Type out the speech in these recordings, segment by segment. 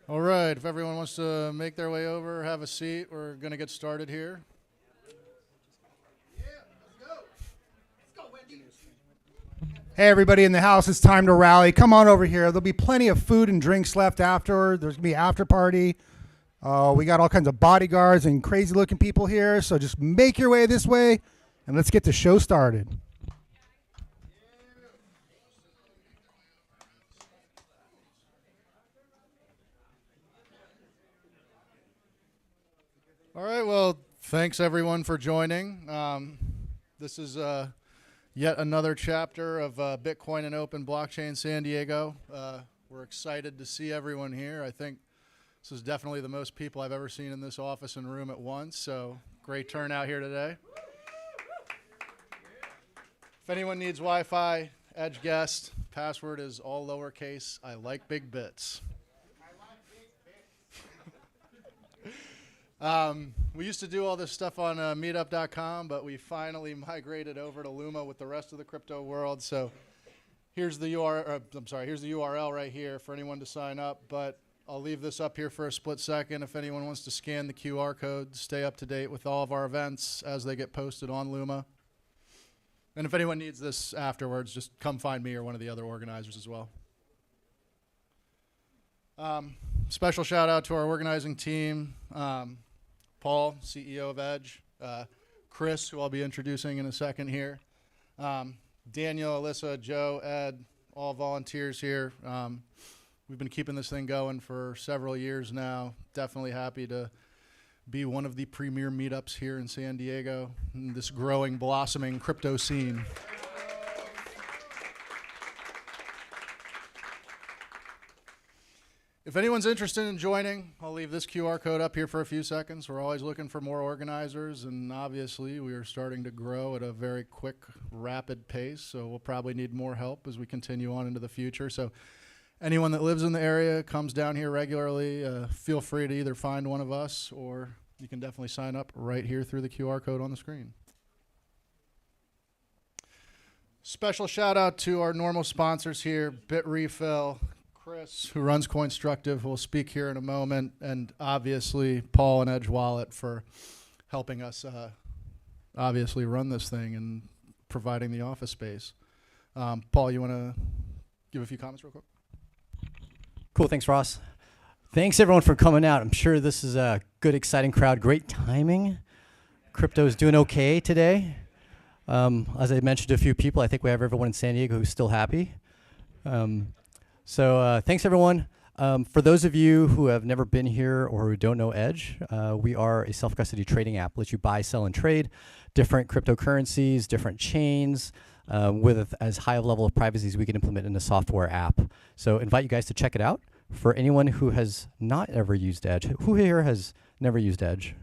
All right, if everyone wants to make their way over, have a seat, we're going to get started here. Hey, everybody in the house, it's time to rally. Come on over here. There'll be plenty of food and drinks left afterward. There's going to be an after party. We got all kinds of bodyguards and crazy-looking people here, so just make your way this way, and let's get the show started. All right, well, thanks everyone for joining. This is yet another chapter of Bitcoin and Open Blockchain San Diego. We're excited to see everyone here. I think this is definitely the most people I've ever seen in this office and room at once, so great turnout here today. If anyone needs Wi-Fi, Edge guest, password is all lowercase. I like big bits. We used to do all this stuff on Meetup.com, but we finally migrated over to Luma with the rest of the crypto world. So here's the URL right here for anyone to sign up. But I'll leave this up here for a split second. If anyone wants to scan the QR code, stay up to date with all of our events as they get posted on Luma. And if anyone needs this afterwards, just come find me or one of the other organizers as well. Special shout out to our organizing team. Paul, CEO of Edge, Chris, who I'll be introducing in a second here, Daniel, Alyssa, Joe, Ed, all volunteers here. We've been keeping this thing going for several years now. Definitely happy to be one of the premier meetups here in San Diego, in this growing, blossoming crypto scene. If anyone's interested in joining, I'll leave this QR code up here for a few seconds. We're always looking for more organizers, and obviously we are starting to grow at a very quick, rapid pace, so we'll probably need more help as we continue on into the future. So anyone that lives in the area, comes down here regularly, feel free to either find one of us, or you can definitely sign up right here through the QR code on the screen. Special shout out to our normal sponsors here, Bitrefill, Chris, who runs Coinstructive, who will speak here in a moment, and obviously Paul and Edge Wallet for helping us obviously run this thing and providing the office space. Paul, you want to give a few comments real quick? Cool, thanks Ross. Thanks everyone for coming out. I'm sure this is a good, exciting crowd. Great timing. Crypto is doing okay today. As I mentioned to a few people, I think we have everyone in San Diego who's still happy. So thanks everyone. For those of you who have never been here or who don't know Edge, we are a self-custody trading app. Lets you buy, sell, and trade different cryptocurrencies, different chains, with as high a level of privacy as we can implement in a software app. So invite you guys to check it out. For anyone who has not ever used Edge, who here has never used Edge?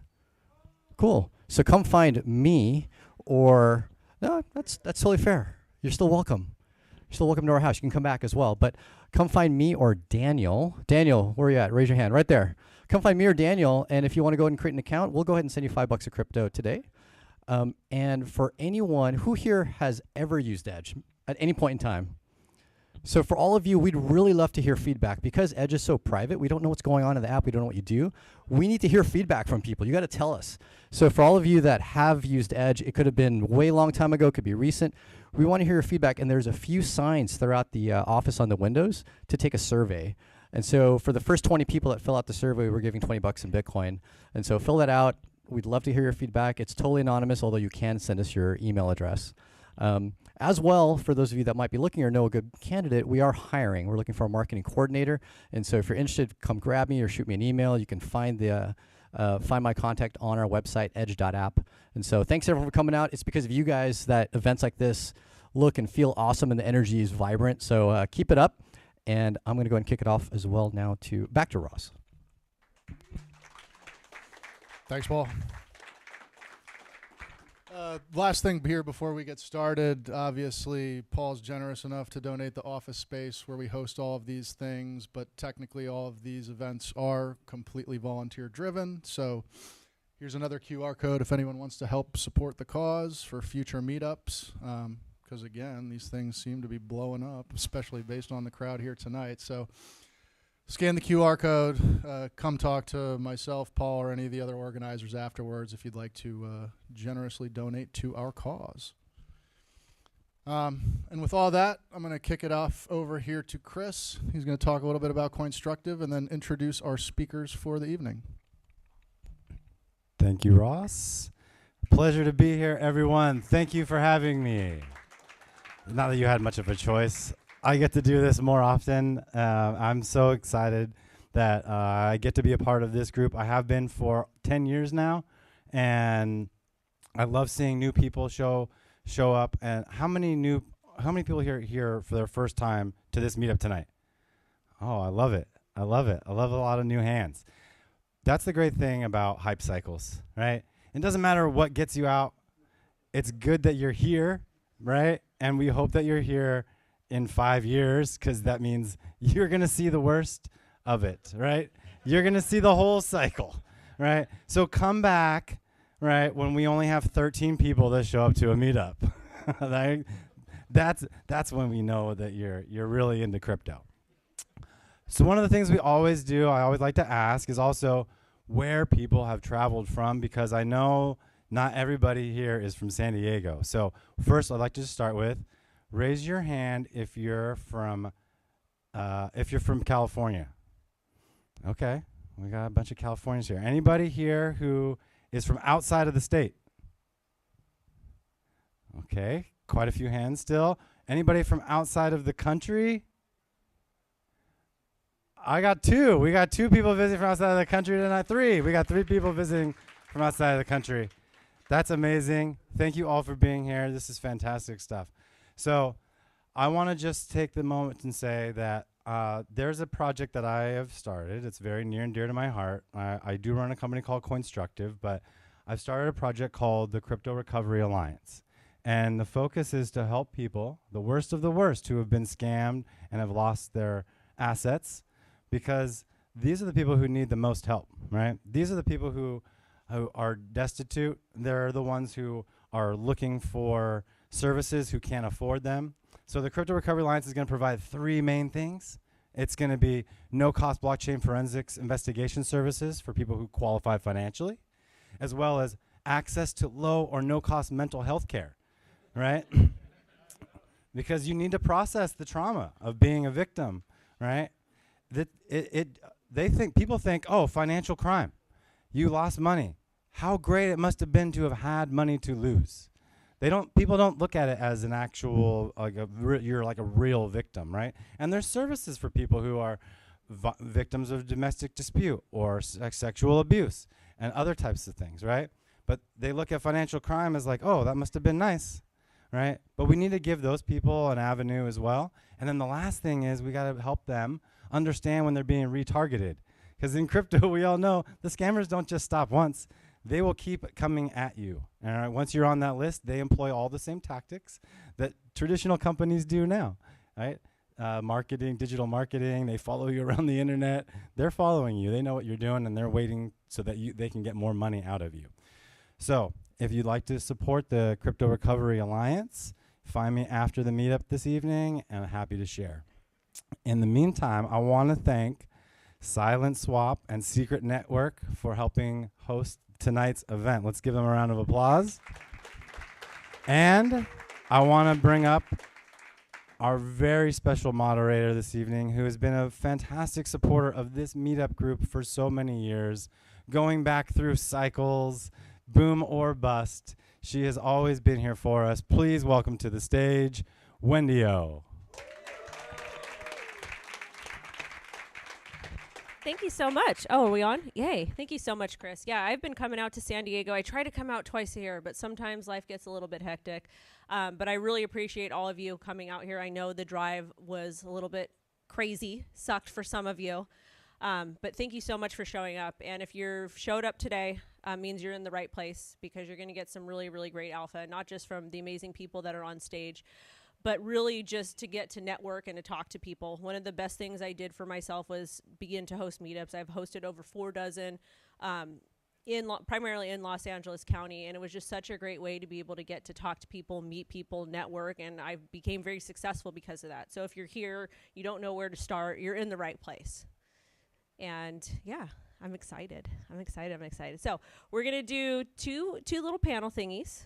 Cool. So come find me, or no, that's totally fair. You're still welcome. You're still welcome to our house. You can come back as well, but come find me or Daniel. Daniel, where are you at? Raise your hand right there. Come find me or Daniel, and if you want to go ahead and create an account, we'll go ahead and send you $5 of crypto today. And for anyone who here has ever used Edge at any point in time, so for all of you, we'd really love to hear feedback. Because Edge is so private, we don't know what's going on in the app, we don't know what you do. We need to hear feedback from people. You got to tell us. So for all of you that have used Edge, it could have been way long time ago, could be recent. We want to hear your feedback, and there's a few signs throughout the office on the windows to take a survey. And so for the first 20 people that fill out the survey, we're giving $20 in Bitcoin. And so fill that out. We'd love to hear your feedback. It's totally anonymous, although you can send us your email address. As well, for those of you that might be looking or know a good candidate, we are hiring. We're looking for a marketing coordinator. And so if you're interested, come grab me or shoot me an email. You can find my contact on our website, edge.app. And so thanks everyone for coming out. It's because of you guys that events like this look and feel awesome and the energy is vibrant. So keep it up. And I'm going to go ahead and kick it off as well now back to Ross. Thanks, Paul. Last thing here before we get started, obviously Paul's generous enough to donate the office space where we host all of these things, but technically all of these events are completely volunteer driven. So here's another QR code if anyone wants to help support the cause for future meetups, because again, these things seem to be blowing up, especially based on the crowd here tonight. So scan the QR code, come talk to myself, Paul, or any of the other organizers afterwards if you'd like to generously donate to our cause. And with all that, I'm going to kick it off over here to Chris. He's going to talk a little bit about Coinstructive and then introduce our speakers for the evening. Thank you, Ross. Pleasure to be here, everyone. Thank you for having me. Not that you had much of a choice. I get to do this more often. I'm so excited that I get to be a part of this group. I have been for 10 years now, and I love seeing new people show up. And how many people here for their first time to this meetup tonight? Oh, I love it. I love a lot of new hands. That's the great thing about hype cycles, right? It doesn't matter what gets you out. It's good that you're here, right? And we hope that you're here in 5 years, because that means you're going to see the worst of it, right? You're going to see the whole cycle, right? So come back, right, when we only have 13 people that show up to a meetup. That's when we know that you're really into crypto. So one of the things we always do, I always like to ask, is also where people have traveled from, because I know not everybody here is from San Diego. So first, I'd like to start with, raise your hand if you're from California. Okay, we got a bunch of Californians here. Anybody here who is from outside of the state? Okay, quite a few hands still. Anybody from outside of the country? I got 2. We got 2 people visiting from outside of the country tonight. 3. We got 3 people visiting from outside of the country. That's amazing. Thank you all for being here. This is fantastic stuff. So I want to just take the moment and say that there's a project that I have started. It's very near and dear to my heart. I do run a company called Coinstructive, but I've started a project called the Crypto Recovery Alliance. And the focus is to help people, the worst of the worst, who have been scammed and have lost their assets, because these are the people who need the most help, right? These are the people who are destitute. They're the ones who are looking for services who can't afford them. So the Crypto Recovery Alliance is going to provide 3 main things. It's going to be no-cost blockchain forensics investigation services for people who qualify financially, as well as access to low or no-cost mental health care, right? Because you need to process the trauma of being a victim, right? People think, oh, financial crime. You lost money. How great it must have been to have had money to lose. People don't look at it as an actual, you're like a real victim, right? And there's services for people who are victims of domestic dispute or sexual abuse and other types of things, right? But they look at financial crime as like, oh, that must have been nice, right? But we need to give those people an avenue as well. And then the last thing is we got to help them understand when they're being retargeted. Because in crypto, we all know the scammers don't just stop once. They will keep coming at you. All right? Once you're on that list, they employ all the same tactics that traditional companies do now, right? Marketing, digital marketing, they follow you around the internet. They're following you. They know what you're doing, and they're waiting so that they can get more money out of you. So if you'd like to support the Crypto Recovery Alliance, find me after the meetup this evening, and I'm happy to share. In the meantime, I want to thank SilentSwap and Secret Network for helping host tonight's event. Let's give them a round of applause. And I want to bring up our very special moderator this evening, who has been a fantastic supporter of this meetup group for so many years, going back through cycles, boom or bust. She has always been here for us. Please welcome to the stage, Wendy O. Thank you so much. Oh, are we on? Yay. Thank you so much, Chris. Yeah, I've been coming out to San Diego. I try to come out twice a year, but sometimes life gets a little bit hectic. But I really appreciate all of you coming out here. I know the drive was a little bit crazy, sucked for some of you. But thank you so much for showing up. And if you've showed up today, means you're in the right place, because you're going to get some really, really great alpha, not just from the amazing people that are on stage, but really just to get to network and to talk to people. One of the best things I did for myself was begin to host meetups. I've hosted over 4 dozen, primarily in Los Angeles County, and it was just such a great way to be able to get to talk to people, meet people, network, and I became very successful because of that. So if you're here, you don't know where to start, you're in the right place. And yeah, I'm excited. I'm excited. So we're going to do two little panel thingies.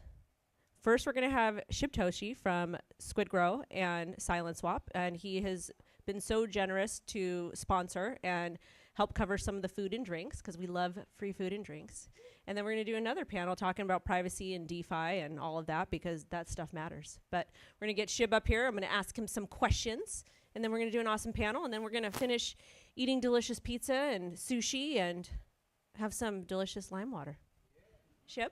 First, we're going to have Shib Tooshi from Squidgrow and SilentSwap. And he has been so generous to sponsor and help cover some of the food and drinks, because we love free food and drinks. And then we're going to do another panel talking about privacy and DeFi and all of that, because that stuff matters. But we're going to get Shib up here. I'm going to ask him some questions, and then we're going to do an awesome panel, and then we're going to finish eating delicious pizza and sushi and have some delicious lime water. Shib?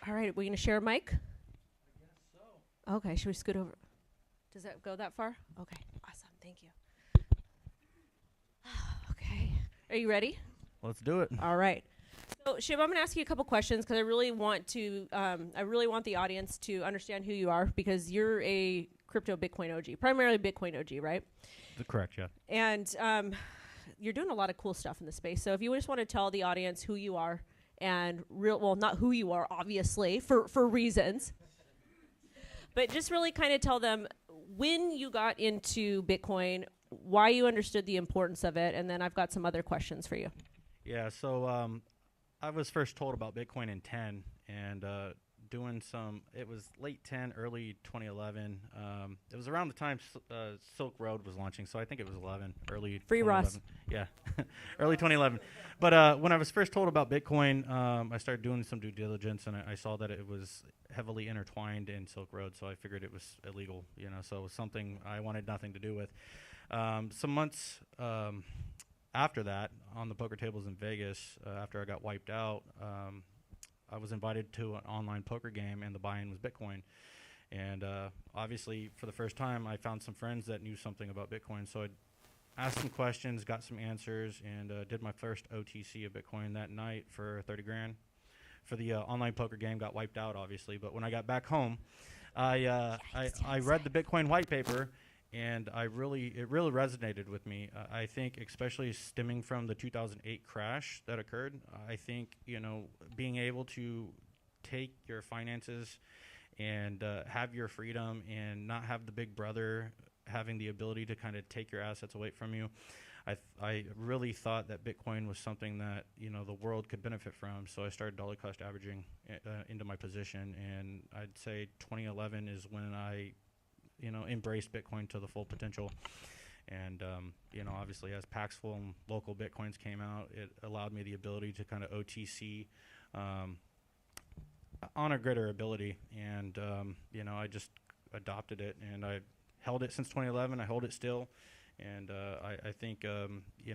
All right, we're going to share a mic? I guess so. Okay, should we scoot over? Does that go that far? Okay, awesome. Thank you. Okay. Are you ready? Let's do it. All right. So, Shib, I'm going to ask you a couple questions, because I really want the audience to understand who you are, because you're a crypto Bitcoin OG, primarily Bitcoin OG, right? Correct, yeah. And you're doing a lot of cool stuff in the space. So if you just want to tell the audience who you are, and not who you are, obviously, for reasons, but just really kind of tell them when you got into Bitcoin, why you understood the importance of it, and then I've got some other questions for you. Yeah, so I was first told about Bitcoin in 10, and it was late 10, early 2011. It was around the time Silk Road was launching, so I think it was 11, early Free 2011. Ross. Yeah, early 2011. But when I was first told about Bitcoin, I started doing some due diligence, and I saw that it was heavily intertwined in Silk Road, so I figured it was illegal, so it was something I wanted nothing to do with. Some months after that, on the poker tables in Vegas, after I got wiped out, I was invited to an online poker game, and the buy-in was Bitcoin. And obviously, for the first time, I found some friends that knew something about Bitcoin. So I asked some questions, got some answers, and did my first OTC of Bitcoin that night for 30 grand. For the online poker game, got wiped out, obviously. But when I got back home, I read the Bitcoin white paper, and it really resonated with me. I think, especially stemming from the 2008 crash that occurred, I think being able to take your finances and have your freedom, and not have the big brother having the ability to kind of take your assets away from you. I really thought that Bitcoin was something that the world could benefit from. So I started dollar cost averaging into my position, and I'd say 2011 is when I embrace Bitcoin to the full potential. And, obviously as Paxful and local Bitcoins came out, it allowed me the ability to kind of OTC on a greater ability. And, I just adopted it, and I held it since 2011. I hold it still. And I think,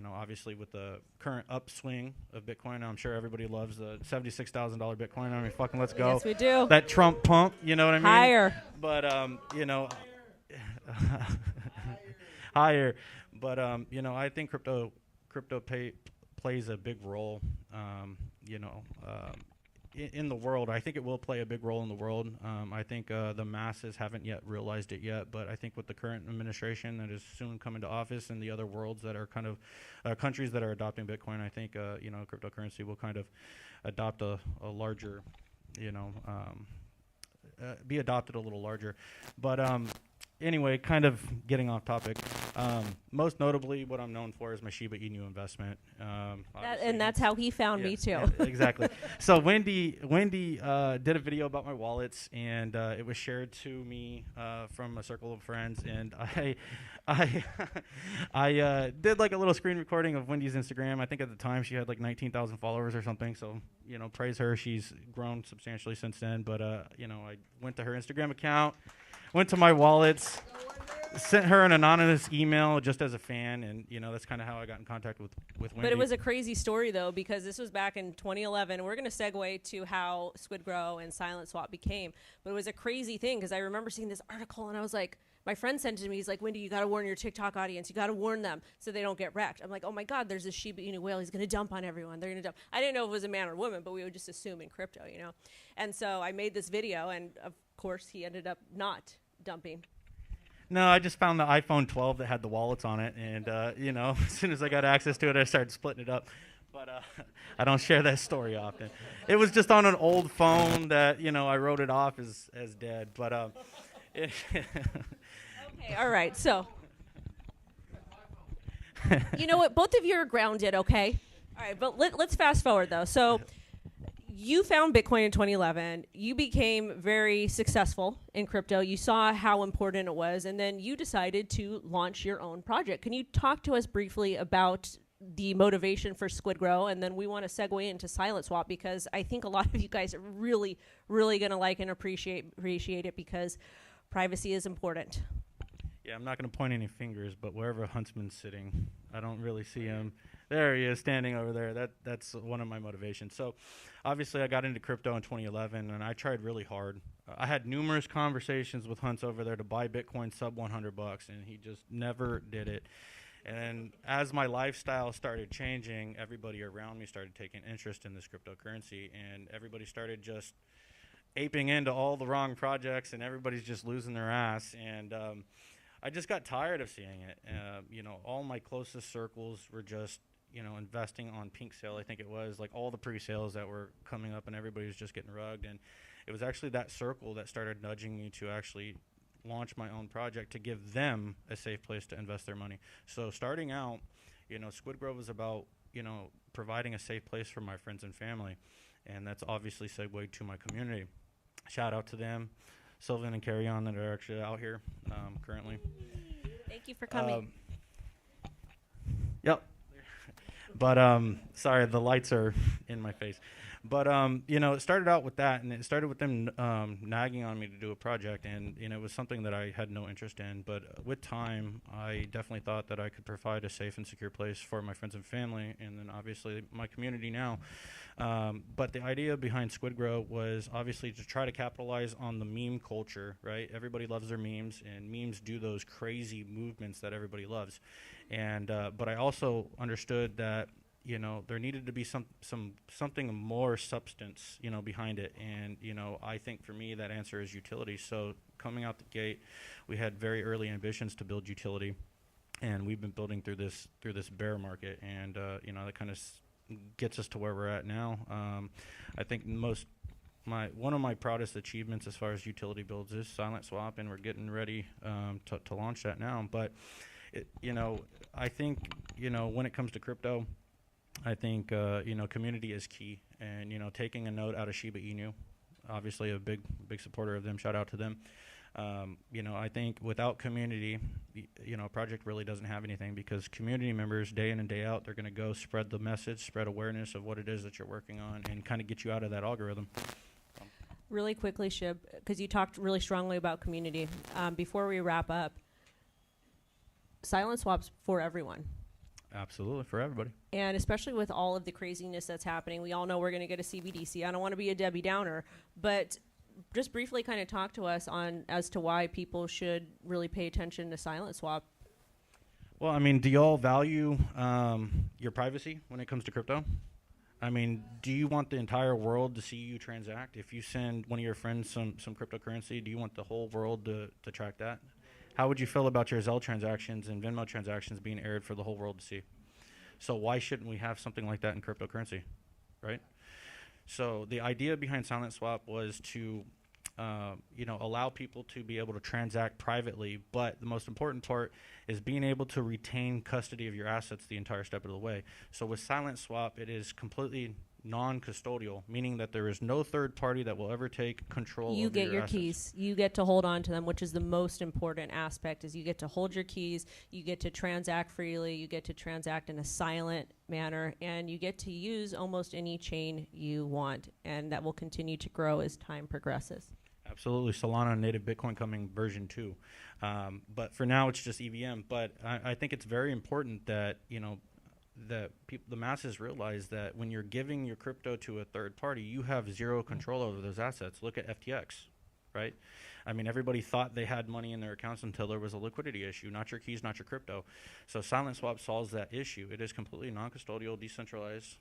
obviously with the current upswing of Bitcoin, I'm sure everybody loves the $76,000 Bitcoin. I mean, fucking let's go. Yes, we do. That Trump pump, you know what I mean? Higher. But, higher. But, I think crypto plays a big role, in the world. I think it will play a big role in the world. I think the masses haven't yet realized it yet, but I think with the current administration that is soon coming to office, and the other worlds that are kind of countries that are adopting Bitcoin, I think cryptocurrency will kind of adopt a larger, be adopted a little larger. But anyway, kind of getting off topic. Most notably, what I'm known for is my Shiba Inu investment. And that's how he found me too. Yeah, exactly. So Wendy did a video about my wallets, and it was shared to me from a circle of friends, and I did like a little screen recording of Wendy's Instagram. I think at the time she had like 19,000 followers or something. So praise her. She's grown substantially since then. But I went to her Instagram account, went to my wallets, sent her an anonymous email just as a fan, and that's kind of how I got in contact with Wendy. But it was a crazy story though, because this was back in 2011. We're going to segue to how Squidgrow and SilentSwap became. But it was a crazy thing, because I remember seeing this article, and I was like, my friend sent it to me. He's like, Wendy, you got to warn your TikTok audience. You got to warn them so they don't get wrecked. I'm like, oh my God, there's this Shiba Inu whale. He's going to dump on everyone. They're going to dump. I didn't know if it was a man or woman, but we would just assume in crypto, And so I made this video, and of course he ended up not dumping. No, I just found the iPhone 12 that had the wallets on it, and as soon as I got access to it, I started splitting it up. But I don't share that story often. It was just on an old phone that I wrote it off as dead. But Okay, all right. So, you know what? Both of you are grounded, okay? All right, but let's fast forward, though. So, you found Bitcoin in 2011. You became very successful in crypto. You saw how important it was, and then you decided to launch your own project. Can you talk to us briefly about the motivation for Squidgrow? And then we want to segue into SilentSwap, because I think a lot of you guys are really, really going to like and appreciate it, because privacy is important. Yeah, I'm not going to point any fingers, but wherever Huntsman's sitting, I don't really see him. There he is, standing over there. That's one of my motivations. So, obviously, I got into crypto in 2011, and I tried really hard. I had numerous conversations with Hunts over there to buy Bitcoin sub $100, and he just never did it. And as my lifestyle started changing, everybody around me started taking interest in this cryptocurrency, and everybody started just aping into all the wrong projects, and everybody's just losing their ass. And I just got tired of seeing it. All my closest circles were just, investing on pink sale, I think it was, like all the pre-sales that were coming up, and everybody was just getting rugged. And it was actually that circle that started nudging me to actually launch my own project to give them a safe place to invest their money. So starting out, Squidgrow was about, providing a safe place for my friends and family. And that's obviously segued to my community. Shout out to them, Sylvan and Carry On, that are actually out here currently. Thank you for coming. Yep. But sorry, the lights are in my face. But it started out with that, and it started with them nagging on me to do a project, and it was something that I had no interest in. But with time, I definitely thought that I could provide a safe and secure place for my friends and family, and then obviously my community now. But the idea behind Squidgrow was obviously to try to capitalize on the meme culture, right? Everybody loves their memes, and memes do those crazy movements that everybody loves. And but I also understood that there needed to be something more substance, behind it. And, I think for me, that answer is utility. So coming out the gate, we had very early ambitions to build utility, and we've been building through this bear market. And, that kind of gets us to where we're at now. I think one of my proudest achievements as far as utility builds is SilentSwap, and we're getting ready to launch that now. But, I think, when it comes to crypto, I think, community is key. And, taking a note out of Shiba Inu, obviously a big supporter of them, shout out to them. I think without community, a project really doesn't have anything, because community members, day in and day out, they're going to go spread the message, spread awareness of what it is that you're working on, and kind of get you out of that algorithm. Really quickly, Shib, because you talked really strongly about community. Before we wrap up, SilentSwap's for everyone. Absolutely, for everybody. And especially with all of the craziness that's happening, we all know we're going to get a CBDC. I don't want to be a Debbie Downer, but just briefly kind of talk to us as to why people should really pay attention to SilentSwap. Well, do y'all value your privacy when it comes to crypto? Do you want the entire world to see you transact? If you send one of your friends some cryptocurrency, do you want the whole world to track that? How would you feel about your Zelle transactions and Venmo transactions being aired for the whole world to see? So why shouldn't we have something like that in cryptocurrency, right? So the idea behind SilentSwap was to, allow people to be able to transact privately, but the most important part is being able to retain custody of your assets the entire step of the way. So with SilentSwap, it is completely non-custodial, meaning that there is no third party that will ever take control You over get your assets. keys. You get to hold on to them, which is the most important aspect, is you get to hold your keys, you get to transact freely, you get to transact in a silent manner, and you get to use almost any chain you want, and that will continue to grow as time progresses. Absolutely. Solana native Bitcoin coming version 2. But for now, it's just EVM. But I think it's very important that, that the masses realize that when you're giving your crypto to a third party, you have zero control over those assets. Look at FTX, right? Everybody thought they had money in their accounts until there was a liquidity issue. Not your keys, not your crypto. So SilentSwap solves that issue. It is completely non-custodial, decentralized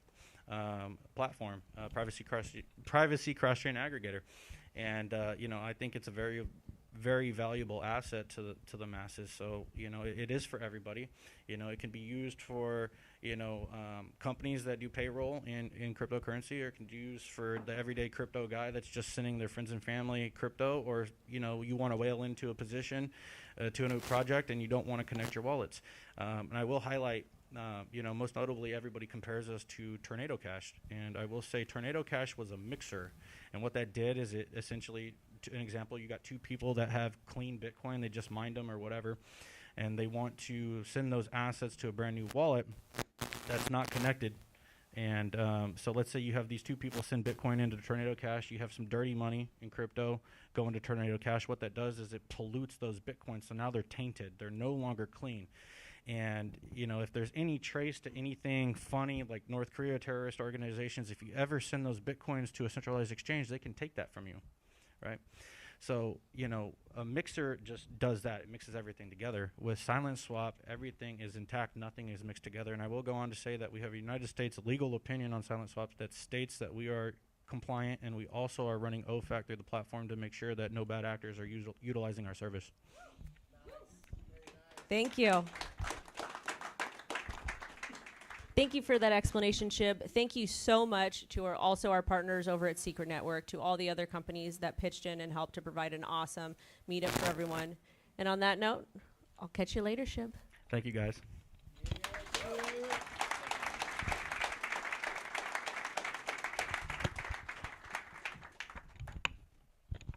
platform, privacy cross-chain aggregator. And, I think it's a very very valuable asset to the masses. So it is for everybody. It can be used for companies that do payroll in cryptocurrency, or it can be used for the everyday crypto guy that's just sending their friends and family crypto, or you want to whale into a position to a new project and you don't want to connect your wallets. And I will highlight, most notably, everybody compares us to Tornado Cash, and I will say Tornado Cash was a mixer, and what that did is it essentially, an example, you got two people that have clean Bitcoin, they just mined them or whatever, and they want to send those assets to a brand new wallet that's not connected. And so let's say you have these two people send Bitcoin into Tornado Cash, you have some dirty money in crypto go into Tornado Cash. What that does is it pollutes those Bitcoins, so now they're tainted, they're no longer clean. And if there's any trace to anything funny like North Korea terrorist organizations, if you ever send those Bitcoins to a centralized exchange, they can take that from you, right? So, a mixer just does that. It mixes everything together. With SilentSwap, everything is intact. Nothing is mixed together. And I will go on to say that we have a United States legal opinion on SilentSwap that states that we are compliant, and we also are running OFAC through the platform to make sure that no bad actors are utilizing our service. Thank you. Thank you for that explanation, Shib. Thank you so much to our partners over at Secret Network, to all the other companies that pitched in and helped to provide an awesome meetup for everyone. And on that note, I'll catch you later, Shib. Thank you, guys.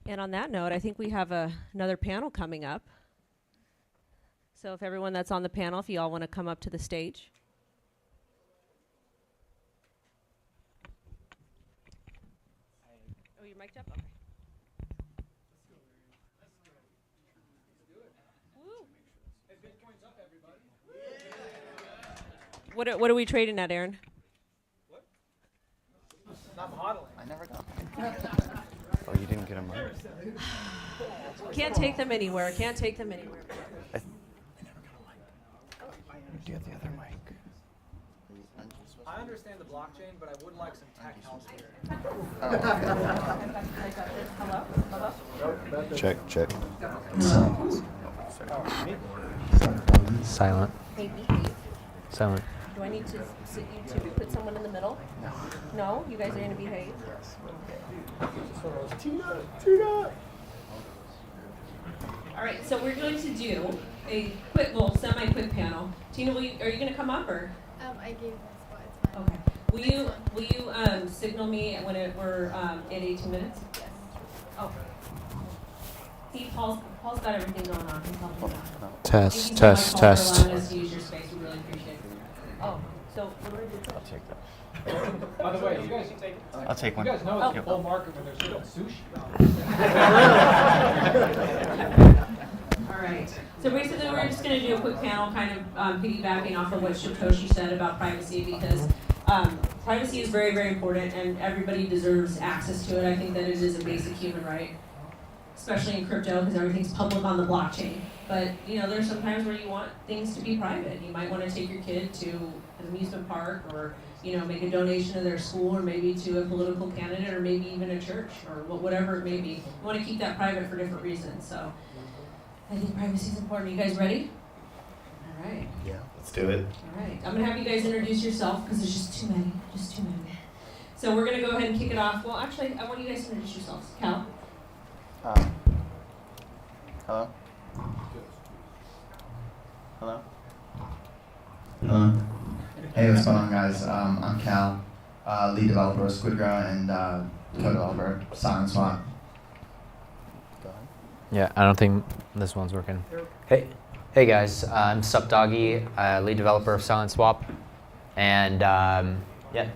And on that note, I think we have another panel coming up. So if everyone that's on the panel, if you all want to come up to the stage. Oh, you're mic'd up? Okay. Woo. Bitcoin's up, everybody. What are we trading at, Aaron? What? Not modeling. I never got. Oh, you didn't get them right. Can't take them anywhere. Can't take them anywhere. Do you have the other mic? I understand the blockchain, but I would like some tech help here. Hello? Check. Silent. Hey, behave. Silent. Do I need to sit you to put someone in the middle? No. No? You guys are going to behave? Yes. All right, so we're going to do a quick, semi-quick panel. Tina, are you going to come up or? I gave my spot. It's fine. Okay. Will you signal me when we're at 18 minutes? Yes. Oh. See, Paul's got everything going on. He's helping me out. Test. For allowing us to use your space. We really appreciate it. Oh, so what do I do? I'll take that. By the way, you guys should take. I'll take one. You guys know it's a bull market when there's no sushi. All right. So basically, we're just going to do a quick panel, kind of piggybacking off of what Tooshi said about privacy, because privacy is very, very important, and everybody deserves access to it. I think that it is a basic human right, especially in crypto, because everything's public on the blockchain. But there's some times where you want things to be private. You might want to take your kid to an amusement park, or make a donation to their school, or maybe to a political candidate, or maybe even a church, or whatever it may be. You want to keep that private for different reasons. So I think privacy is important. You guys ready? All right. Yeah, let's do it. All right. I'm going to have you guys introduce yourself because there's just too many. So we're going to go ahead and kick it off. Well, actually, I want you guys to introduce yourselves. Cal? Hello? Hey, what's going on, guys? I'm Cal, lead developer of Squidgrow and co-developer of SilentSwap. Yeah, I don't think this one's working. Hey guys, I'm SupDoggy, lead developer of SilentSwap, and yeah.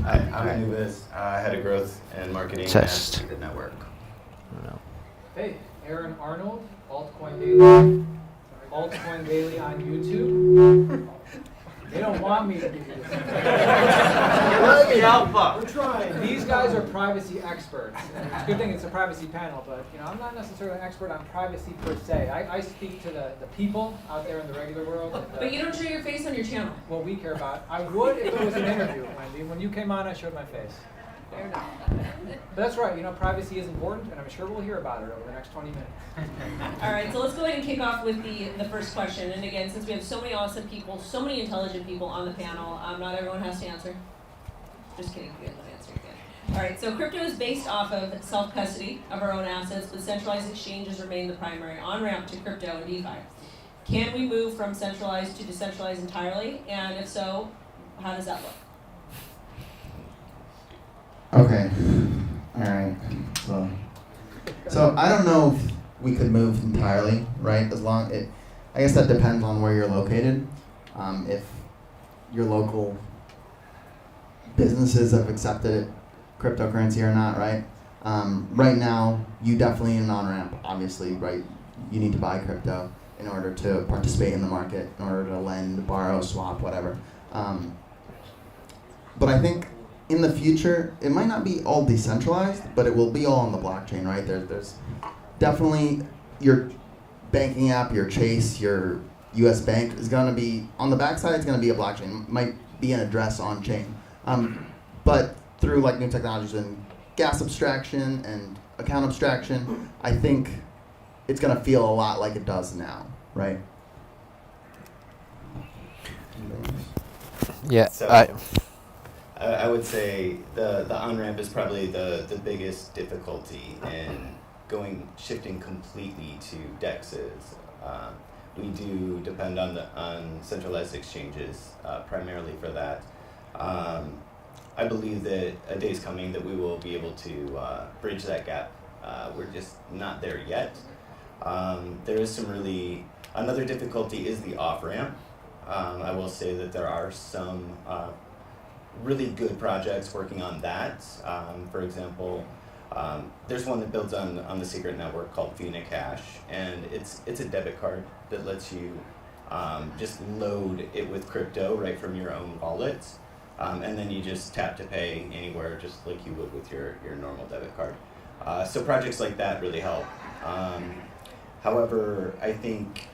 Hi, I'm Anewbiz, head of growth and marketing at Secret Network. I don't know. Hey, Aaron Arnold, Altcoin Daily. Altcoin Daily on YouTube. They don't want me to do this. We're trying. These guys are privacy experts. And it's a good thing it's a privacy panel, but I'm not necessarily an expert on privacy per se. I speak to the people out there in the regular world. But you don't show your face on your channel. What we care about. I would if it was an interview, Wendy. When you came on, I showed my face. Fair enough. But that's right, privacy is important, and I'm sure we'll hear about it over the next 20 minutes. All right, so let's go ahead and kick off with the first question. And again, since we have so many awesome people, so many intelligent people on the panel, not everyone has to answer. Just kidding, you guys don't answer again. All right, so crypto is based off of self-custody of our own assets, but centralized exchanges remain the primary on-ramp to crypto and DeFi. Can we move from centralized to decentralized entirely? And if so, how does that look? Okay. All right. So I don't know if we could move entirely, right? I guess that depends on where you're located. If your local businesses have accepted cryptocurrency or not, right? Right now, you definitely need an on-ramp, obviously, right? You need to buy crypto in order to participate in the market, in order to lend, borrow, swap, whatever. But I think in the future, it might not be all decentralized, but it will be all on the blockchain, right? There's definitely your banking app, your Chase, your US Bank is going to be, on the backside, it's going to be a blockchain. It might be an address on chain. But through like new technologies and gas abstraction and account abstraction, I think it's going to feel a lot like it does now, right? Yeah. So I would say the on-ramp is probably the biggest difficulty in shifting completely to DEXs. We do depend on centralized exchanges primarily for that. I believe that a day is coming that we will be able to bridge that gap. We're just not there yet. There is another difficulty is the off-ramp. I will say that there are some really good projects working on that. For example, there's one that builds on the secret network called Vina Cash, and it's a debit card that lets you just load it with crypto right from your own wallet, and then you just tap to pay anywhere just like you would with your normal debit card. So projects like that really help. However, I think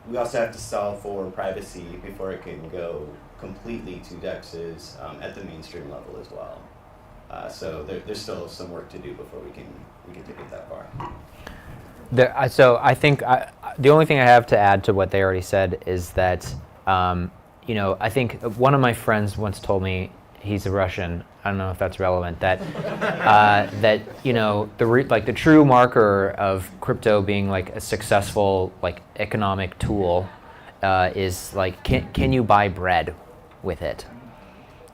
we also have to solve for privacy before it can go completely to DEXs at the mainstream level as well. So there's still some work to do before we can take it that far. So I think the only thing I have to add to what they already said is that I think one of my friends once told me, he's a Russian, I don't know if that's relevant, that that the true marker of crypto being like a successful like economic tool is like can you buy bread with it,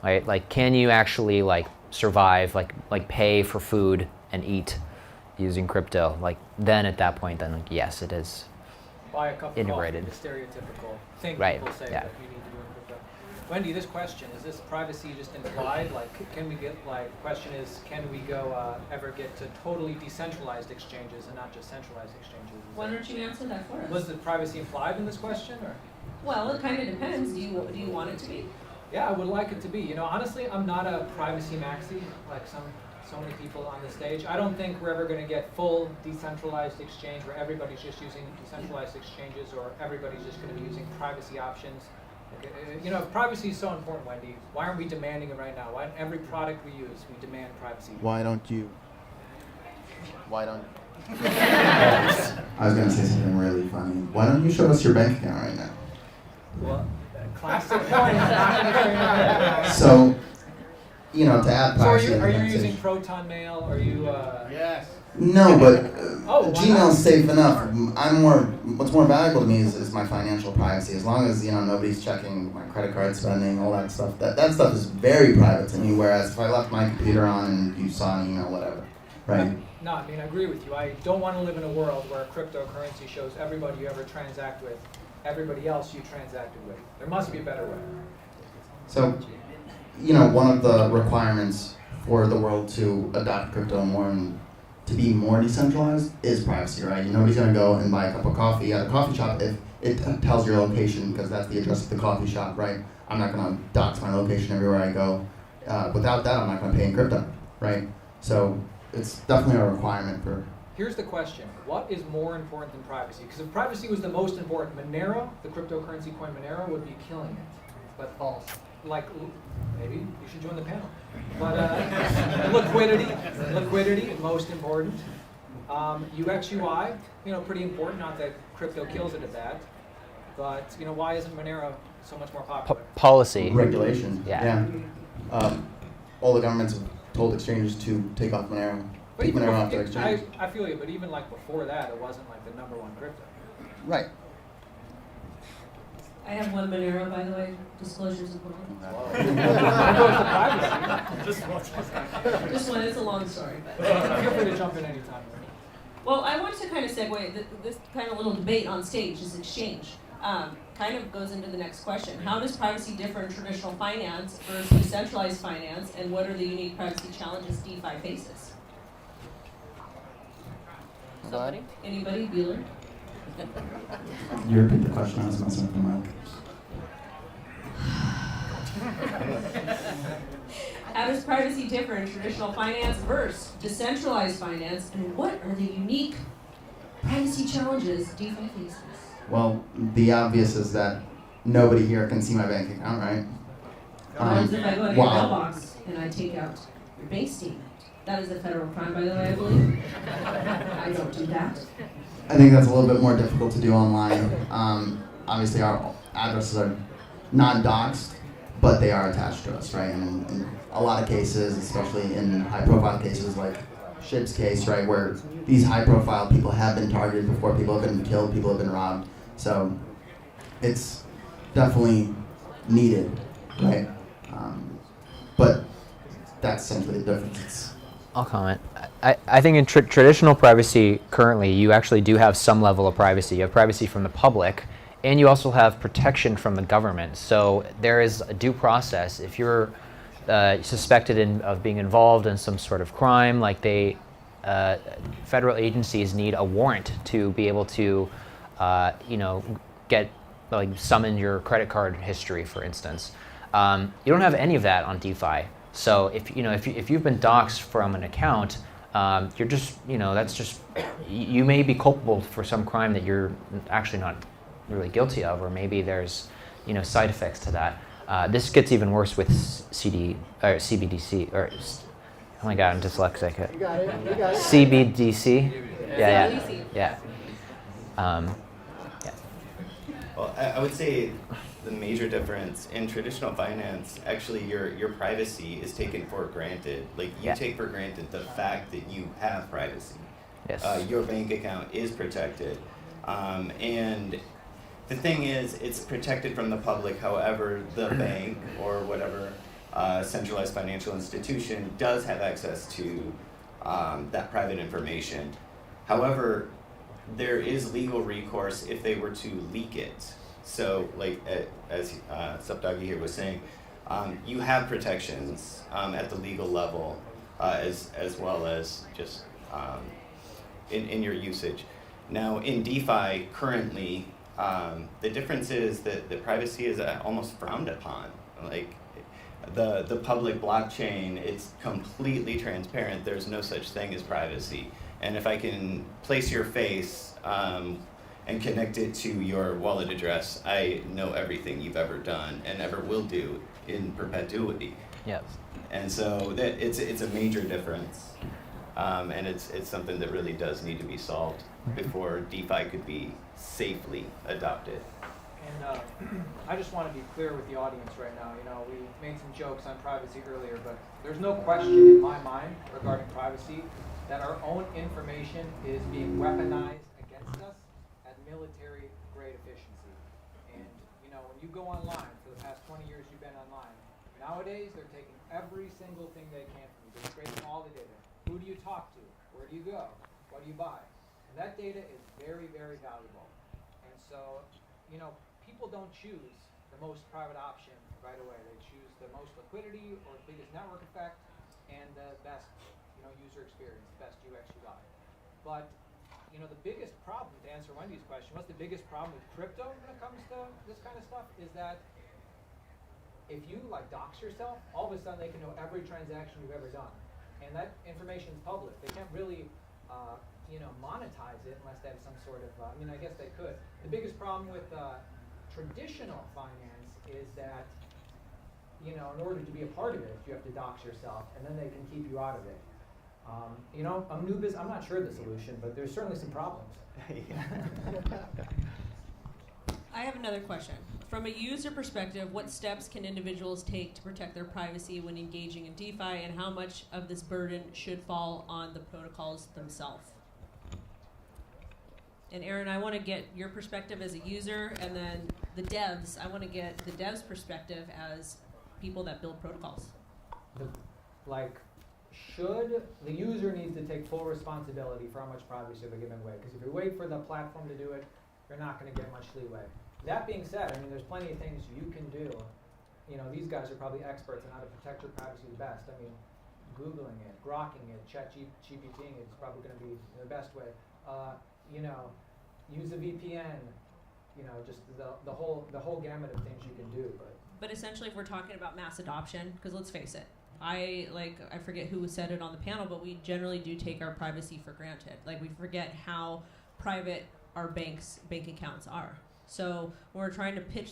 right? Like can you actually like survive, like pay for food and eat using crypto? Like then at that point, then like yes, it is Buy a cup integrated. of coffee, the stereotypical thing Right, people say yeah. that you need to do in crypto. Wendy, this question, is this privacy just implied? Like, can we get, question is, can we go ever get to totally decentralized exchanges and not just centralized exchanges? Why don't you answer that for us? Was the privacy implied in this question, or? Well, it kind of depends. Do you want it to be? Yeah, I would like it to be. Honestly, I'm not a privacy maxi like so many people on the stage. I don't think we're ever going to get full decentralized exchange where everybody's just using decentralized exchanges or everybody's just going to be using privacy options. If privacy is so important, Wendy, why aren't we demanding it right now? Why in every product we use, we demand privacy? Why don't I was going to say something really funny. Why don't you show us your bank account right now? Well, classic point. So, to add So privacy. are you using Proton Mail? Are you? Yes. No, but Oh, why Gmail's not? safe enough. What's more valuable to me is my financial privacy. As long as nobody's checking my credit card spending, all that stuff. That stuff is very private to me. Whereas if I left my computer on and you saw an email, whatever, right? No, I mean I agree with you. I don't want to live in a world where cryptocurrency shows everybody you ever transact with, everybody else you transacted with. There must be a better way. So, one of the requirements for the world to adopt crypto more and to be more decentralized is privacy, right? Nobody's going to go and buy a cup of coffee at a coffee shop if it tells your location because that's the address of the coffee shop, right? I'm not going to dox my location everywhere I go. Without that, I'm not going to pay in crypto, right? So it's definitely a requirement for... Here's the question. What is more important than privacy? Because if privacy was the most important, Monero, the cryptocurrency coin Monero, would be killing it. But false. like, maybe you should join the panel. But liquidity, most important. UX, UI, pretty important. Not that crypto kills it at that, but why isn't Monero so much more popular? Policy. Regulation. Yeah. All the governments have told exchanges to take off Monero. But Take even Monero off before, their exchange. I feel you, but even like before that, it wasn't like the #1 crypto. Right. I have one Monero, by the way. Disclosures important. Just Just one. It's a long story, but. feel free to jump in anytime. Well, I want to kind of segue this kind of little debate on stage, this exchange. Kind of goes into the next question. How does privacy differ in traditional finance versus decentralized finance, and what are the unique privacy challenges DeFi faces? Somebody? Anybody? Bueller? You repeat the question, I was messing with the mic. How does privacy differ in traditional finance versus decentralized finance, and what are the unique privacy challenges DeFi faces? Well, the obvious is that nobody here can see my bank account, right? What if I go to your mailbox and I take out your bank statement? That is a federal crime, by the way, I believe. I don't do that. I think that's a little bit more difficult to do online. Obviously, our addresses are not doxed, but they are attached to us, right? And in a lot of cases, especially in high-profile cases like Shib's case, right, where these high-profile people have been targeted before, people have been killed, people have been robbed. So it's definitely needed, right? But that's essentially the difference. I'll comment. I think in traditional privacy currently, you actually do have some level of privacy. You have privacy from the public, and you also have protection from the government. So there is a due process. If you're suspected of being involved in some sort of crime, like federal agencies need a warrant to be able to, summon your credit card history, for instance. You don't have any of that on DeFi. So if you've been doxxed from an account, you're just you may be culpable for some crime that you're actually not really guilty of, or maybe there's side effects to that. This gets even worse with CBDC or oh my god, I'm dyslexic. You got it. You got it. CBDC. Yeah. Well, I would say the major difference in traditional finance, actually your privacy is taken for granted. Like you take for granted the fact that you have privacy. Yes. Your bank account is protected. And the thing is, it's protected from the public. However, the bank or whatever centralized financial institution does have access to that private information. However, there is legal recourse if they were to leak it. So, like as Supdoggy here was saying, you have protections at the legal level as well as just in your usage. Now, in DeFi currently, the difference is that the privacy is almost frowned upon. Like the public blockchain, it's completely transparent. There's no such thing as privacy. And if I can place your face and connect it to your wallet address, I know everything you've ever done and ever will do in perpetuity. Yes. And so that it's a major difference, and it's something that really does need to be solved before DeFi could be safely adopted. And I just want to be clear with the audience right now. We made some jokes on privacy earlier, but there's no question in my mind regarding privacy that our own information is being weaponized against us at military-grade efficiency. And when you go online, for the past 20 years you've been online, nowadays they're taking every single thing they can from you. They're scraping all the data. Who do you talk to? Where do you go? What do you buy? And that data is very, very valuable. And so, people don't choose the most private option right away. They choose the most liquidity or the biggest network effect and the best user experience, the best UX UI. But the biggest problem, to answer Wendy's question, what's the biggest problem with crypto when it comes to this kind of stuff is that if you dox yourself, all of a sudden they can know every transaction you've ever done. And that information is public. They can't really monetize it unless they have some sort of, I guess they could. The biggest problem with traditional finance is that, you know, in order to be a part of it, you have to dox yourself, and then they can keep you out of it. You know, Anewbiz, I'm not sure of the solution, but there's certainly some problems. I have another question. From a user perspective, what steps can individuals take to protect their privacy when engaging in DeFi, and how much of this burden should fall on the protocols themselves? And Aaron, I want to get your perspective as a user, and then the devs, I want to get the devs' perspective as people that build protocols. Should the user needs to take full responsibility for how much privacy they're giving away? Because if you wait for the platform to do it, you're not going to get much leeway. That being said, I mean, there's plenty of things you can do. You know, these guys are probably experts on how to protect your privacy the best. I mean, Googling it, grokking it, ChatGPTing it is probably going to be the best way. You know, use a VPN. You know, just the whole gamut of things you can do. But essentially, if we're talking about mass adoption, because let's face it, I forget who said it on the panel, but we generally do take our privacy for granted. Like, we forget how private our bank accounts are. So when we're trying to pitch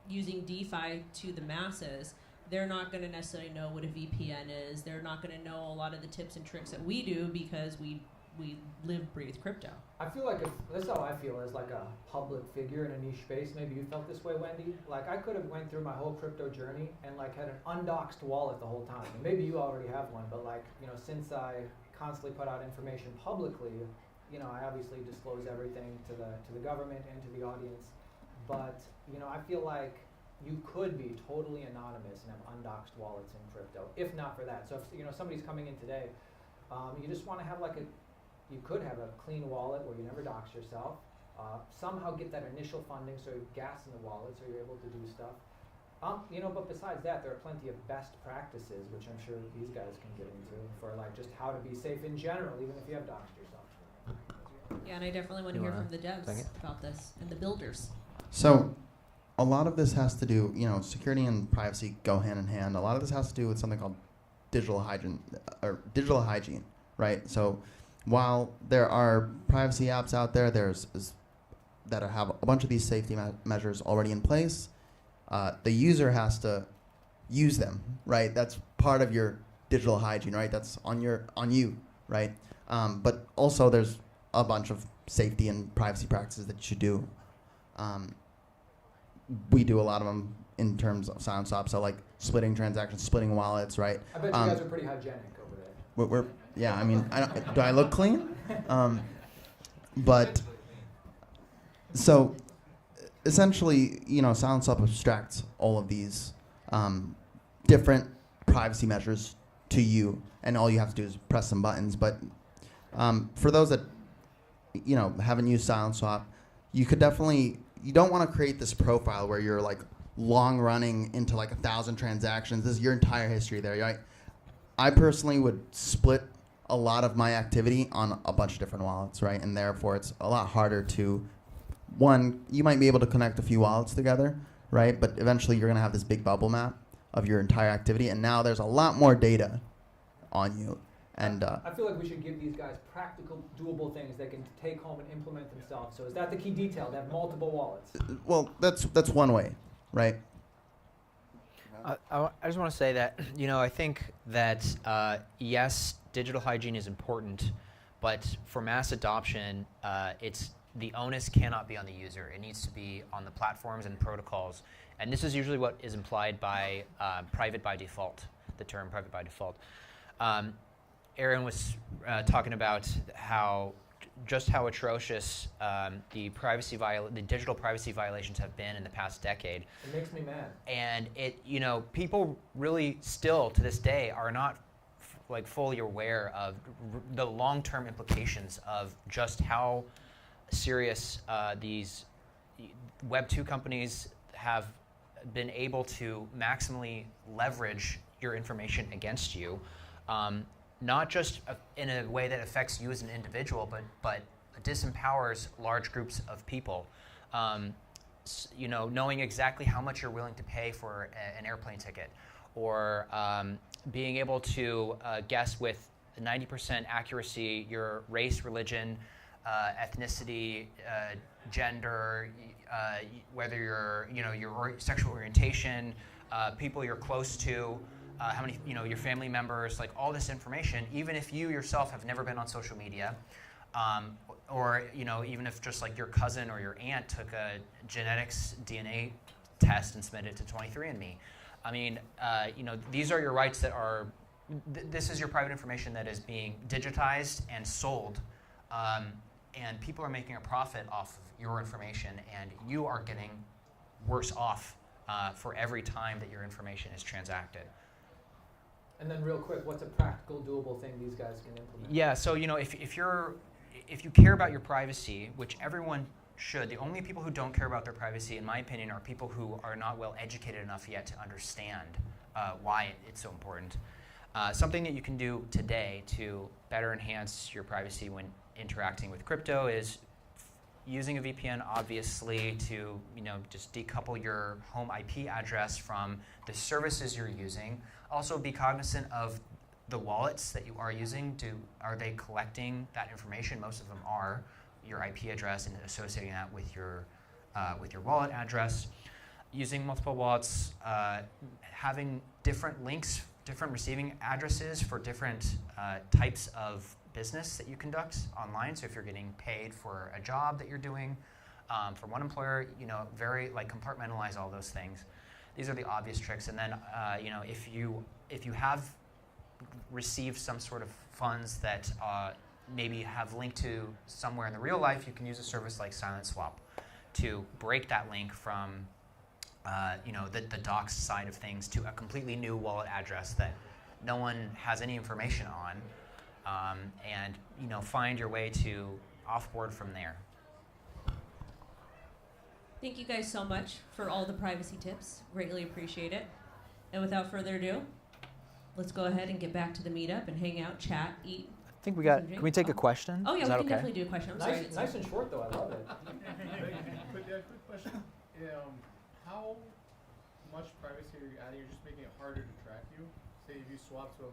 using DeFi to the masses, they're not going to necessarily know what a VPN is. They're not going to know a lot of the tips and tricks that we do because we live, breathe crypto. I feel like that's how I feel as like a public figure in a niche space. Maybe you felt this way, Wendy. Like, I could have went through my whole crypto journey and like had an undoxed wallet the whole time. And maybe you already have one, but like, you know, since I constantly put out information publicly, you know, I obviously disclose everything to the government and to the audience. But, you know, I feel like you could be totally anonymous and have undoxed wallets in crypto, if not for that. So if, you know, somebody's coming in today, you just want to have like you could have a clean wallet where you never dox yourself, somehow get that initial funding so you have gas in the wallet so you're able to do stuff. You know, but besides that, there are plenty of best practices, which I'm sure these guys can get into, for like just how to be safe in general, even if you have doxed yourself. Yeah, and I definitely want to hear from the devs about this and the builders. So a lot of this has to do, you know, security and privacy go hand in hand. A lot of this has to do with something called digital hygiene, right? So while there are privacy apps out there, that have a bunch of these safety measures already in place, the user has to use them, right? That's part of your digital hygiene, right? That's on you, right? But also there's a bunch of safety and privacy practices that you should do. We do a lot of them in terms of SilentSwap, so like splitting transactions, splitting wallets, right? I bet you guys are pretty hygienic over there. Yeah, I mean, do I look clean? But so essentially, you know, SilentSwap abstracts all of these different privacy measures to you, and all you have to do is press some buttons. But for those that, you know, haven't used SilentSwap, you don't want to create this profile where you're like long running into like 1,000 transactions. This is your entire history there, right? I personally would split a lot of my activity on a bunch of different wallets, right? And therefore, it's a lot harder to, one, you might be able to connect a few wallets together, right? But eventually, you're going to have this big bubble map of your entire activity, and now there's a lot more data on you. And I feel like we should give these guys practical, doable things they can take home and implement themselves. So is that the key detail, to have multiple wallets? Well, that's one way, right? I just want to say that, you know, I think that, yes, digital hygiene is important, but for mass adoption, the onus cannot be on the user. It needs to be on the platforms and protocols. And this is usually what is implied by private by default, the term private by default. Aaron was talking about how atrocious the digital privacy violations have been in the past decade. It makes me mad. And people really still to this day are not fully aware of the long-term implications of just how serious these Web 2 companies have been able to maximally leverage your information against you. Not just in a way that affects you as an individual, but disempowers large groups of people. You know, knowing exactly how much you're willing to pay for an airplane ticket, or being able to guess with 90% accuracy your race, religion, ethnicity, gender, whether your sexual orientation, people you're close to, how many, your family members, like all this information, even if you yourself have never been on social media, or even if just like your cousin or your aunt took a genetics DNA test and submitted it to 23andMe. I mean, these are your rights that are, this is your private information that is being digitized and sold, and people are making a profit off of your information, and you are getting worse off for every time that your information is transacted. And then real quick, what's a practical, doable thing these guys can implement? Yeah, so if you care about your privacy, which everyone should, the only people who don't care about their privacy, in my opinion, are people who are not well educated enough yet to understand why it's so important. Something that you can do today to better enhance your privacy when interacting with crypto is using a VPN, obviously, to just decouple your home IP address from the services you're using. Also, be cognizant of the wallets that you are using. Are they collecting that information? Most of them are. Your IP address and associating that with your wallet address. Using multiple wallets, having different links, different receiving addresses for different types of business that you conduct online. So if you're getting paid for a job that you're doing from one employer, very compartmentalize all those things. These are the obvious tricks. And then if you have received some sort of funds that maybe have linked to somewhere in the real life, you can use a service like SilentSwap to break that link from the docs side of things to a completely new wallet address that no one has any information on, and find your way to offboard from there. Thank you guys so much for all the privacy tips. Greatly appreciate it. And without further ado, let's go ahead and get back to the meetup and hang out, chat, eat. I think can we take a question? Oh yeah, Is we that can okay? definitely do a question. I'm sorry. Nice and short though, I love it. Quick question. How much privacy are you adding? You're just making it harder to track you. Say if you swap to a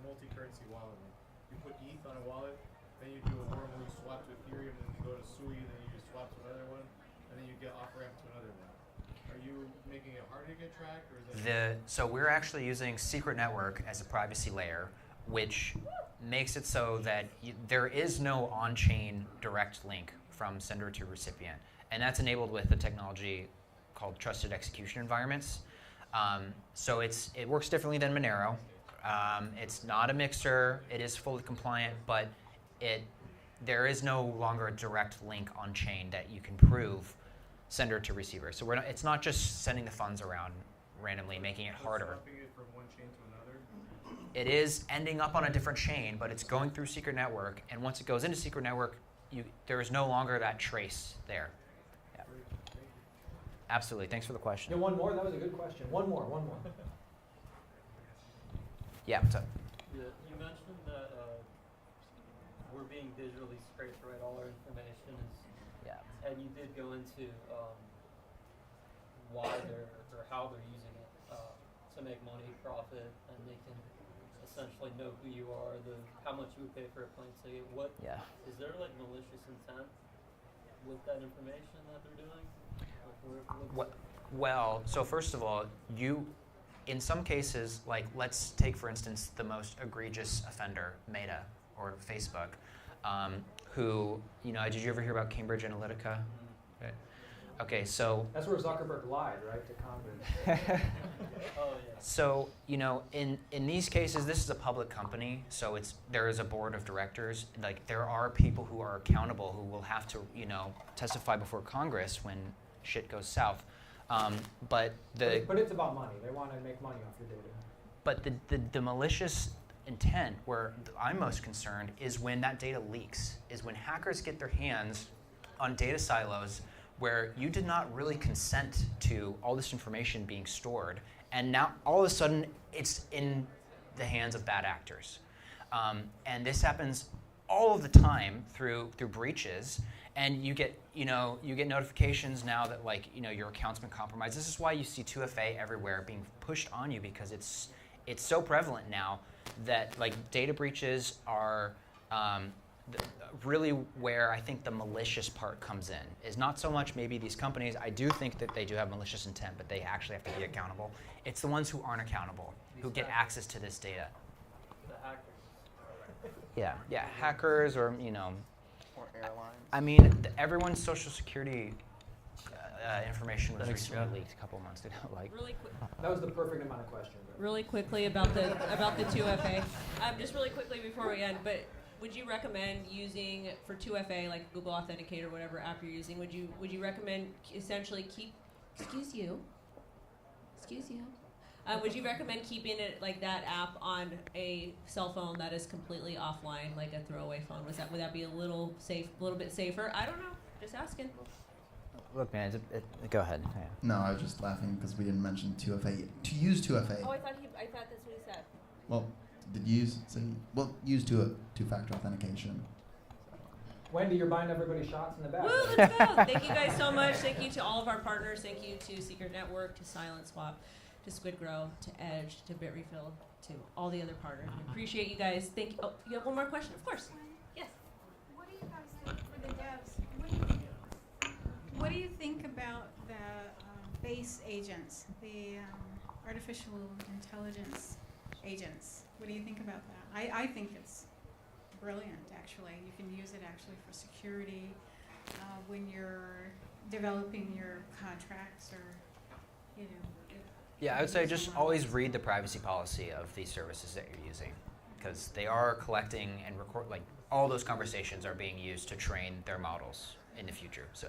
multi-currency wallet, you put ETH on a wallet, then you do a normal, you swap to Ethereum, then you go to Sui, then you just swap to another one, and then you get off ramp to another one. Are you making it harder to get tracked, or is that? So we're actually using Secret Network as a privacy layer, which makes it so that there is no on-chain direct link from sender to recipient, and that's enabled with the technology called trusted execution environments. So it works differently than Monero. It's not a mixer. It is fully compliant, but there is no longer a direct link on chain that you can prove sender to receiver. So it's not just sending the funds around randomly, making it harder. Swapping it from one chain to another? It is ending up on a different chain, but it's going through Secret Network, and once it goes into Secret Network, there is no longer that trace there. Yeah. Absolutely. Thanks for the question. Yeah, one more. That was a good question. One more. Yeah, what's up? Yeah, you mentioned that we're being digitally scraped, right? All our information is. Yeah. And you did go into why they're or how they're using it to make money, profit, and they can essentially know who you are, how much you would pay for a plane ticket. Is there malicious intent with that information that they're doing? Well, so first of all, in some cases, let's take for instance the most egregious offender, Meta or Facebook, who, did you ever hear about Cambridge Analytica? Mm-hmm. Okay, so that's where Zuckerberg lied, right, to Congress. Oh yeah. So in these cases, this is a public company, so there is a board of directors. There are people who are accountable who will have to testify before Congress when shit goes south. But it's about money. They want to make money off your data. But the malicious intent, where I'm most concerned, is when that data leaks, is when hackers get their hands on data silos where you did not really consent to all this information being stored, and now all of a sudden it's in the hands of bad actors. And this happens all of the time through breaches, and you get notifications now that your account's been compromised. This is why you see 2FA everywhere being pushed on you, because it's so prevalent now that data breaches are really where I think the malicious part comes in is not so much maybe these companies. I do think that they do have malicious intent, but they actually have to be accountable. It's the ones who aren't accountable, who get access to this data. The hackers. Yeah, hackers or, you know. Or airlines. I mean, everyone's social security information was recently leaked a couple months ago. Like, Really quick. That was the perfect amount of question. Really quickly about the 2FA. Just really quickly before we end, but would you recommend using for 2FA like Google Authenticate or whatever app you're using? Would you recommend essentially would you recommend keeping it like that app on a cell phone that is completely offline, like a throwaway phone? Would that be a little bit safer? I don't know. Just asking. look, man, go ahead. Yeah. No, I was just laughing because we didn't mention 2FA. To use 2FA. Oh, I thought that's what he said. Well, use two-factor authentication. Wendy, you're buying everybody shots in the back. Woo, let's go. Thank you guys so much. Thank you to all of our partners. Thank you to Secret Network, to SilentSwap, to Squidgrow, to Edge, to BitRefill, to all the other partners. We appreciate you guys. Thank you. Oh, you have one more question? Of course. Yes. What do you guys think for the devs? What do you think about the base agents, the artificial intelligence agents? What do you think about that? I think it's brilliant, actually. You can use it actually for security when you're developing your contracts or, you know. Yeah, I would say just always read the privacy policy of these services that you're using, because they are collecting and record, like all those conversations are being used to train their models in the future. So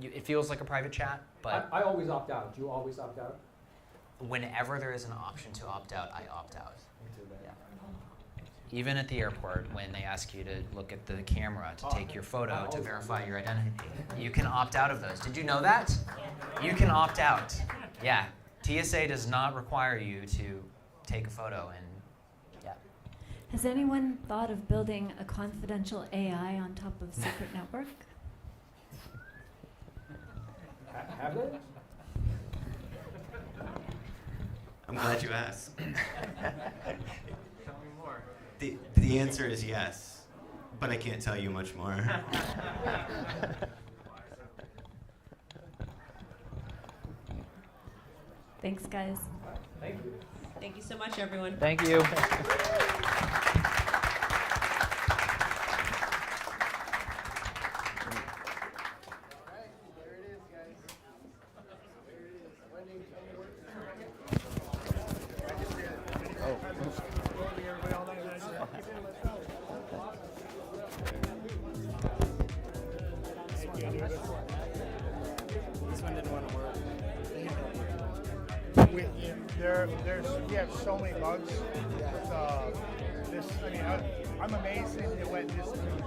it feels like a private chat, but I always opt out. Do you always opt out? whenever there is an option to opt out, I opt out. Yeah. Even at the airport, when they ask you to look at the camera to take your photo to verify your identity, you can opt out of those. Did you know that? You can opt out. Yeah. TSA does not require you to take a photo, and yeah. Has anyone thought of building a confidential AI on top of Secret Network? Have they? I'm glad you asked. Tell me more. The answer is yes, but I can't tell you much more. Thanks, guys. Thank you. Thank you so much, everyone. Thank you. We have so many bugs with this. I mean, I'm amazed it went this smooth.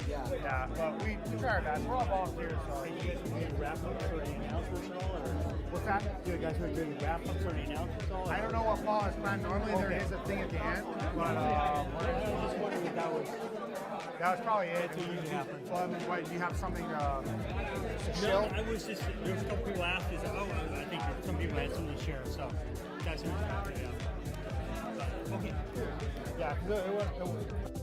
Yeah, but we try our best. We're all volunteers, so. You guys are doing wrap-ups or any announcements at all? Or? What's that? You guys are doing wrap-ups or any announcements at all? I don't know what Paul has planned. Normally there is a thing at the end, but I was just wondering if that was probably it. What, do you have something to show? I was just, there was a couple people asked, I think some people had something to share, so that's what yeah. Okay. Yeah, because it